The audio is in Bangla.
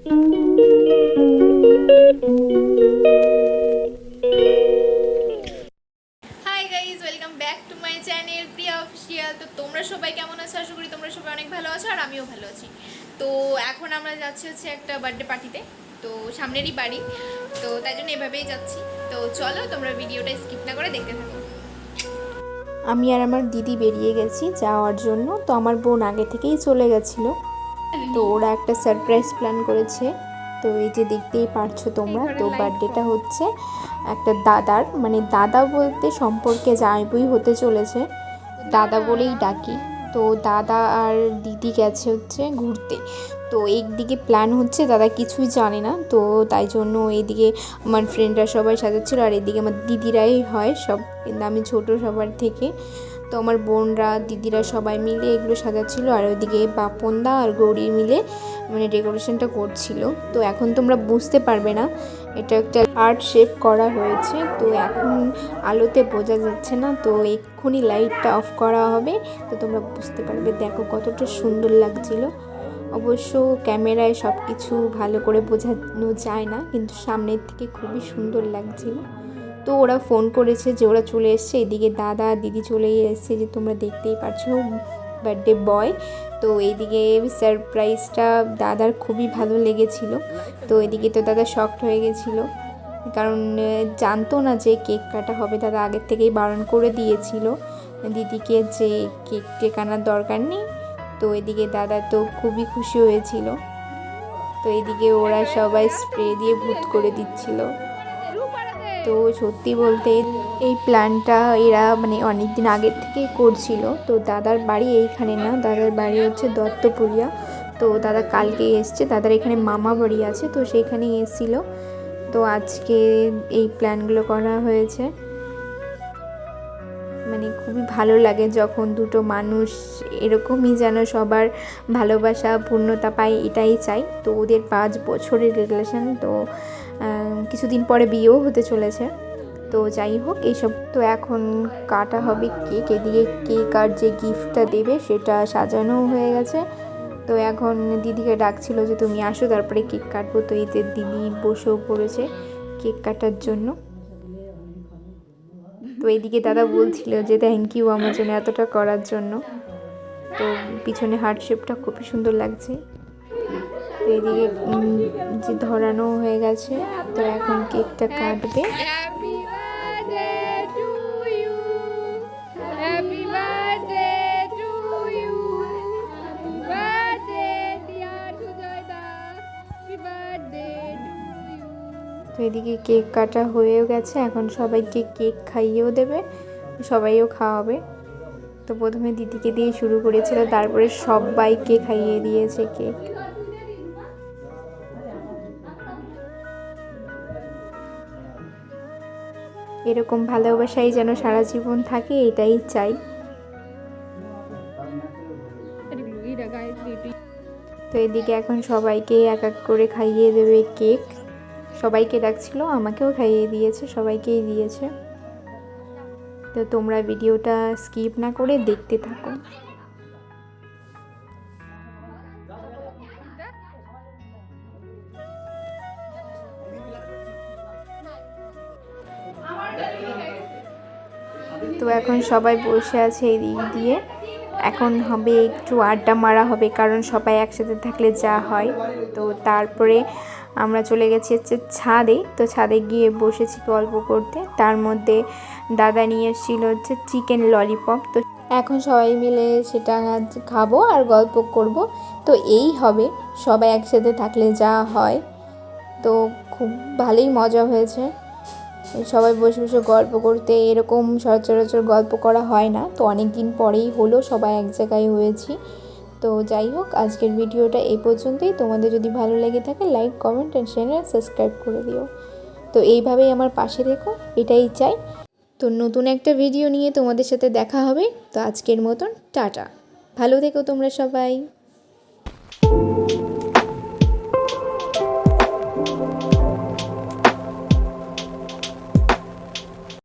Hi guys, welcome back to my channel Priya official. তো তোমরা সবাই কেমন আছো? আশা করি তোমরা সবাই অনেক ভালো আছো, আর আমিও ভালো আছি। তো এখন আমরা যাচ্ছি হচ্ছে একটা বার্থডে পার্টিতে, তো সামনেরই বাড়ি, তো তাই জন্য এভাবেই যাচ্ছি। তো চলো তোমরা ভিডিওটা স্কিপ না করে দেখতে থাকো। আমি আর আমার দিদি বেরিয়ে গেছি যাওয়ার জন্য। তো আমার বোন আগে থেকেই চলে গেছিলো, তো ওরা একটা সারপ্রাইজ প্ল্যান করেছে। তো এই যে দেখতেই পারছো তোমরা, তো বার্থডেটা হচ্ছে একটা দাদার, মানে দাদা বলতে সম্পর্কে যাইবই হতে চলেছে, দাদা বলেই ডাকি। তো দাদা আর দিদি গেছে হচ্ছে ঘুরতে। তো একদিকে প্ল্যান হচ্ছে, দাদা কিছুই জানে না, তো তাই জন্য এইদিকে আমার ফ্রেন্ডরা সবাই সাজাচ্ছিলো, আর এদিকে আমার দিদিরাই হয় সব, কিন্তু আমি ছোটো সবার থেকে। তো আমার বোনরা দিদিরা সবাই মিলে এগুলো সাজাচ্ছিলো, আর ওইদিকে বাপনদা আর গৌরী মিলে মানে ডেকোরেশনটা করছিল। তো এখন তোমরা বুঝতে পারবে না, এটা একটা হার্ট শেপ করা হয়েছে। তো এখন আলোতে বোঝা যাচ্ছে না, তো এক্ষুনি লাইটটা অফ করা হবে, তো তোমরা বুঝতে পারবে। দেখো কতটা সুন্দর লাগছিল। অবশ্য ক্যামেরায় সব কিছু ভালো করে বোঝানো যায় না, কিন্তু সামনের থেকে খুবই সুন্দর লাগছিল। তো ওরা ফোন করেছে যে ওরা চলে এসছে, এদিকে দাদা দিদি চলেই এসছে, যে তোমরা দেখতেই পাচ্ছো বার্থডে বয়। তো এইদিকে সারপ্রাইজটা দাদার খুবই ভালো লেগেছিল। তো এদিকে তো দাদা শকড হয়ে গেছিলো, কারণ জানতো না যে কেক কাটা হবে। দাদা আগের থেকেই বারণ করে দিয়েছিল দিদিকে যে কেক টেক আনার দরকার নেই। তো এদিকে দাদা তো খুবই খুশি হয়েছিল। তো এদিকে ওরা সবাই স্প্রে দিয়ে ভূত করে দিচ্ছিল। তো সত্যি বলতে এই প্ল্যানটা এরা মানে অনেক দিন আগের থেকে করছিল। তো দাদার বাড়ি এইখানে না, দাদার বাড়ি হচ্ছে দত্তপুরিয়া। তো দাদা কালকে এসছে, দাদার এখানে মামা বাড়ি আছে, তো সেইখানেই এসেছিলো। তো আজকে এই প্ল্যানগুলো করা হয়েছে। মানে খুবই ভালো লাগে যখন দুটো মানুষ এরকমই যেন সবার ভালোবাসা পূর্ণতা পায়, এটাই চাই। তো ওদের 5 বছরের রিলেশন, তো কিছুদিন পরে বিয়েও হতে চলেছে। তো যাই হোক এইসব। তো এখন কাটা হবে কেক, এদিকে কেক আর যে গিফটটা দেবে সেটা সাজানো হয়ে গেছে। তো এখন দিদিকে ডাকছিল যে তুমি আসো, তারপরে কেক কাটবো। তো এতে দিদি বসেও পড়েছে কেক কাটার জন্য। তো এইদিকে দাদা বলছিল যে থ্যাংক ইউ আমার জন্য এতটা করার জন্য। তো পিছনে হার্ট শেপটা খুবই সুন্দর লাগছে। তো এইদিকে যে ধরানো হয়ে গেছে, তো এখন কেকটা কাটবে। তো এদিকে কেক কাটা হয়েও গেছে, এখন সবাইকে কেক খাইয়েও দেবে, সবাইও খাওয়াবে। তো প্রথমে দিদিকে দিয়ে শুরু করেছিল, তারপরে সবাইকে খাইয়ে দিয়েছে কেক। এরকম ভালোবাসাই যেন সারা জীবন থাকে, এটাই চাই। তো এদিকে এখন সবাইকে এক এক করে খাইয়ে দেবে কেক। সবাইকে ডাকছিল, আমাকেও খাইয়ে দিয়েছে, সবাইকেই দিয়েছে। তো তোমরা ভিডিওটা স্কিপ না করে দেখতে থাকো। তো এখন সবাই বসে আছে এই দিক দিয়ে, এখন হবে একটু আড্ডা মারা হবে, কারণ সবাই একসাথে থাকলে যা হয়। তো তারপরে আমরা চলে গেছি হচ্ছে ছাদে। তো ছাদে গিয়ে বসেছি গল্প করতে। তার মধ্যে দাদা নিয়ে এসেছিল হচ্ছে চিকেন ললিপপ। তো এখন সবাই মিলে সেটা খাবো আর গল্প করব। তো এই হবে সবাই একসাথে থাকলে যা হয়। তো খুব ভালোই মজা হয়েছে সবাই বসে বসে গল্প করতে। এরকম সচরাচর গল্প করা হয় না, তো অনেক দিন পরেই হলো সবাই এক জায়গায় হয়েছি। তো যাই হোক, আজকের ভিডিওটা এই পর্যন্তই। তোমাদের যদি ভালো লেগে থাকে like comment and channel subscribe করে দিও। তো এইভাবেই আমার পাশে থেকো, এটাই চাই। তো নতুন একটা ভিডিও নিয়ে তোমাদের সাথে দেখা হবে। তো আজকের মতন টাটা, ভালো থেকো তোমরা সবাই।